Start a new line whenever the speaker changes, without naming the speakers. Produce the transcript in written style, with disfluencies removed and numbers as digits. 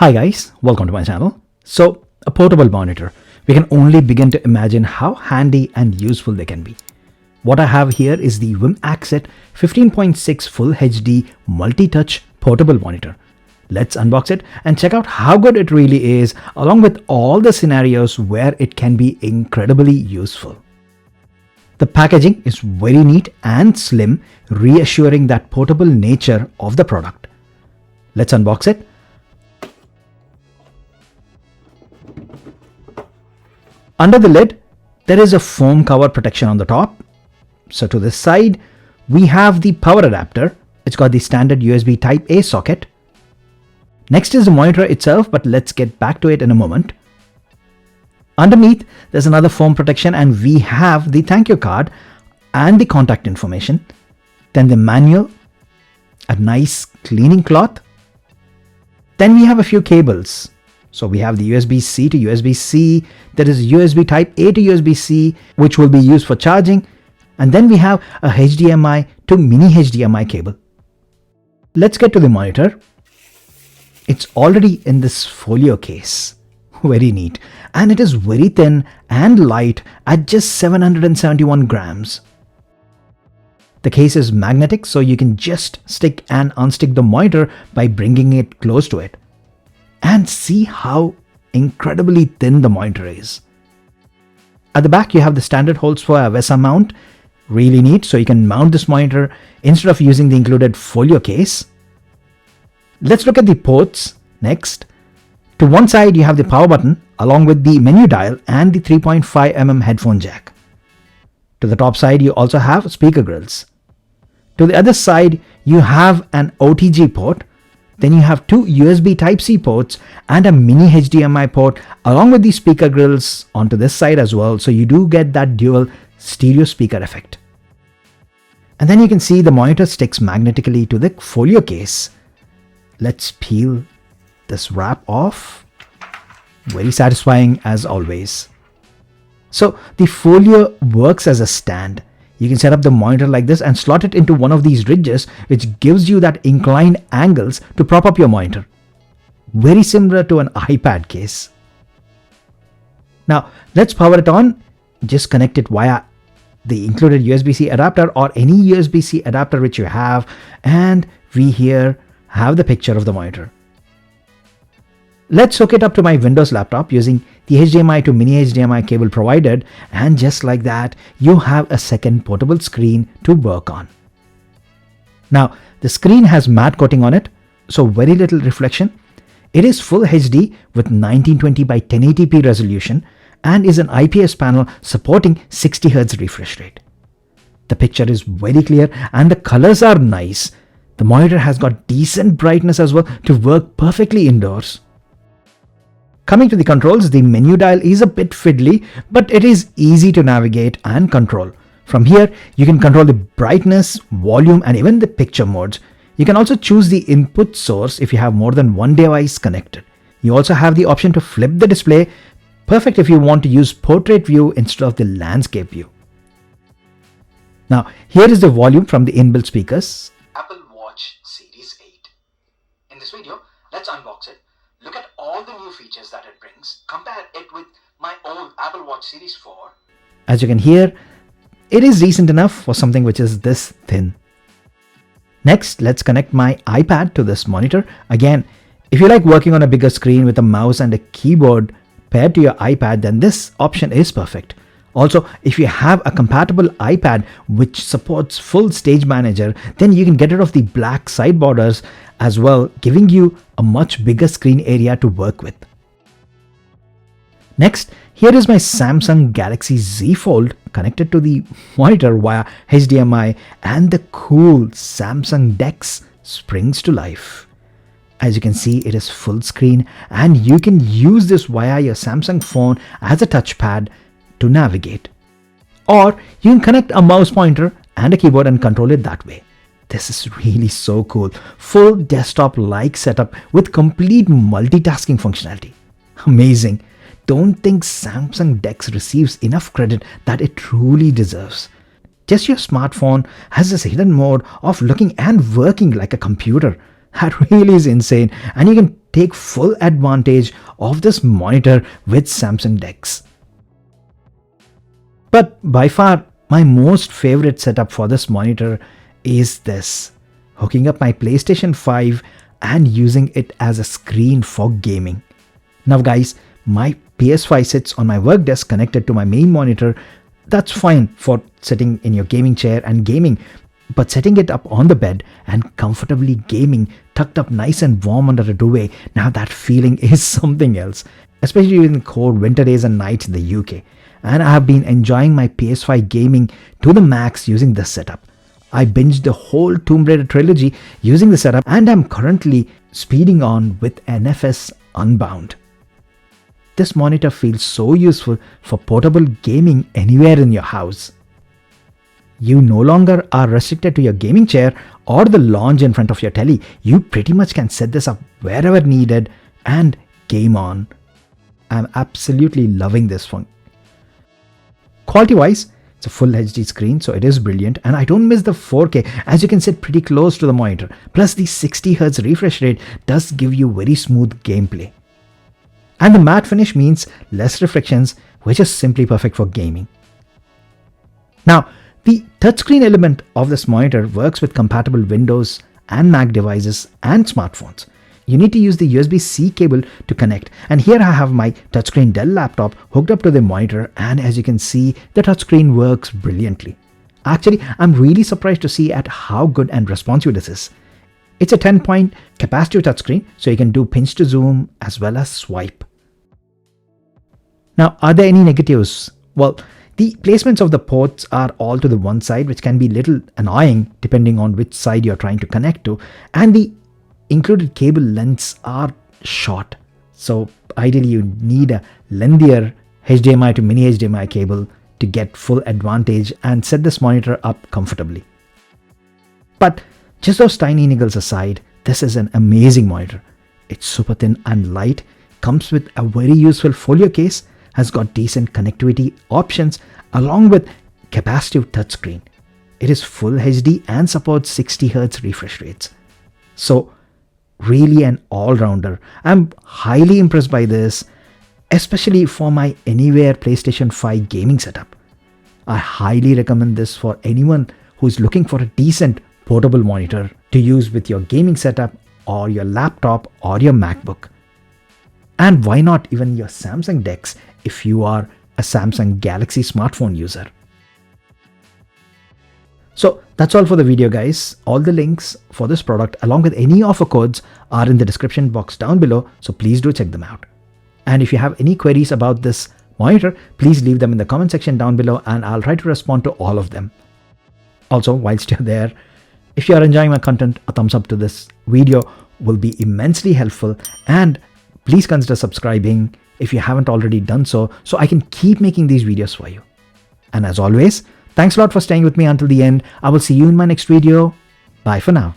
Hi guys, welcome to my channel. So, a portable monitor. We can only begin to imagine how handy and useful they can be. What I have here is the Wimaxit 15.6 Full HD multi-touch portable monitor. Let's unbox it and check out how good it really is, along with all the scenarios where it can be incredibly useful. The packaging is very neat and slim, reassuring that portable nature of the product. Let's unbox it. Under the lid, there is a foam cover protection on the top. So to this side, we have the power adapter. It's got the standard USB Type-A socket. Next is the monitor itself, but let's get back to it in a moment. Underneath, there's another foam protection and we have the thank you card and the contact information. Then the manual, a nice cleaning cloth. Then we have a few cables. So we have the USB-C to USB-C, there is USB Type-A to USB-C, which will be used for charging, and then we have a HDMI to mini HDMI cable. Let's get to the monitor. It's already in this folio case. Very neat. And it is very thin and light at just 771 grams. The case is magnetic, so you can just stick and unstick the monitor by bringing it close to it. And see how incredibly thin the monitor is. At the back, you have the standard holes for a VESA mount. Really neat, so you can mount this monitor instead of using the included folio case. Let's look at the ports next. To one side, you have the power button along with the menu dial and the 3.5mm headphone jack. To the top side, you also have speaker grills. To the other side, you have an OTG port. Then you have two USB Type-C ports and a mini HDMI port along with the speaker grills onto this side as well. So you do get that dual stereo speaker effect. And then you can see the monitor sticks magnetically to the folio case. Let's peel this wrap off. Very satisfying as always. So the folio works as a stand. You can set up the monitor like this and slot it into one of these ridges, which gives you that inclined angles to prop up your monitor. Very similar to an iPad case. Now let's power it on. Just connect it via the included USB-C adapter or any USB-C adapter which you have, and we here have the picture of the monitor. Let's hook it up to my Windows laptop using the HDMI to mini HDMI cable provided, and just like that, you have a second portable screen to work on. Now, the screen has matte coating on it, so very little reflection. It is full HD with 1920 by 1080p resolution and is an IPS panel supporting 60Hz refresh rate. The picture is very clear and the colors are nice. The monitor has got decent brightness as well to work perfectly indoors. Coming to the controls, the menu dial is a bit fiddly, but it is easy to navigate and control. From here, you can control the brightness, volume, and even the picture modes. You can also choose the input source if you have more than one device connected. You also have the option to flip the display, perfect if you want to use portrait view instead of the landscape view. Now, here is the volume from the inbuilt speakers.
Apple Watch Series 8. In this video, let's unbox it. Look at all the new features that it brings. Compare it with my old Apple Watch Series 4.
As you can hear, it is decent enough for something which is this thin. Next, let's connect my iPad to this monitor. Again, if you like working on a bigger screen with a mouse and a keyboard paired to your iPad, then this option is perfect. Also, if you have a compatible iPad which supports full Stage Manager, then you can get rid of the black side borders as well, giving you a much bigger screen area to work with. Next, here is my Samsung Galaxy Z Fold connected to the monitor via HDMI, and the cool Samsung DeX springs to life. As you can see, it is full screen and you can use this via your Samsung phone as a touchpad to navigate. Or you can connect a mouse pointer and a keyboard and control it that way. This is really so cool. Full desktop-like setup with complete multitasking functionality. Amazing. Don't think Samsung DeX receives enough credit that it truly deserves. Just your smartphone has this hidden mode of looking and working like a computer. That really is insane, and you can take full advantage of this monitor with Samsung DeX. But by far, my most favorite setup for this monitor is this: hooking up my PlayStation 5 and using it as a screen for gaming. Now guys, my PS5 sits on my work desk connected to my main monitor. That's fine for sitting in your gaming chair and gaming, but setting it up on the bed and comfortably gaming tucked up nice and warm under a duvet, now that feeling is something else, especially in cold winter days and nights in the UK. And I have been enjoying my PS5 gaming to the max using this setup. I binged the whole Tomb Raider trilogy using the setup, and I'm currently speeding on with NFS Unbound. This monitor feels so useful for portable gaming anywhere in your house. You no longer are restricted to your gaming chair or the lounge in front of your telly. You pretty much can set this up wherever needed and game on. I'm absolutely loving this one. Quality wise, it's a full HD screen, so it is brilliant, and I don't miss the 4K as you can sit pretty close to the monitor. Plus the 60Hz refresh rate does give you very smooth gameplay. And the matte finish means less reflections, which is simply perfect for gaming. Now, the touchscreen element of this monitor works with compatible Windows and Mac devices and smartphones. You need to use the USB-C cable to connect, and here I have my touchscreen Dell laptop hooked up to the monitor, and as you can see, the touchscreen works brilliantly. Actually, I'm really surprised to see at how good and responsive this is. It's a 10-point capacitive touchscreen, so you can do pinch to zoom as well as swipe. Now, are there any negatives? Well, the placements of the ports are all to the one side, which can be little annoying depending on which side you're trying to connect to, and the included cable lengths are short. So ideally you need a lengthier HDMI to mini HDMI cable to get full advantage and set this monitor up comfortably. But just those tiny niggles aside, this is an amazing monitor. It's super thin and light, comes with a very useful folio case, has got decent connectivity options along with capacitive touchscreen. It is full HD and supports 60Hz refresh rates. So really an all-rounder. I'm highly impressed by this, especially for my Anywhere PlayStation 5 gaming setup. I highly recommend this for anyone who's looking for a decent portable monitor to use with your gaming setup or your laptop or your MacBook. And why not even your Samsung DeX if you are a Samsung Galaxy smartphone user. So that's all for the video guys. All the links for this product along with any offer codes are in the description box down below, so please do check them out. And if you have any queries about this monitor, please leave them in the comment section down below and I'll try to respond to all of them. Also, whilst you're there, if you are enjoying my content, a thumbs up to this video will be immensely helpful, and please consider subscribing if you haven't already done so I can keep making these videos for you. And as always, thanks a lot for staying with me until the end. I will see you in my next video. Bye for now.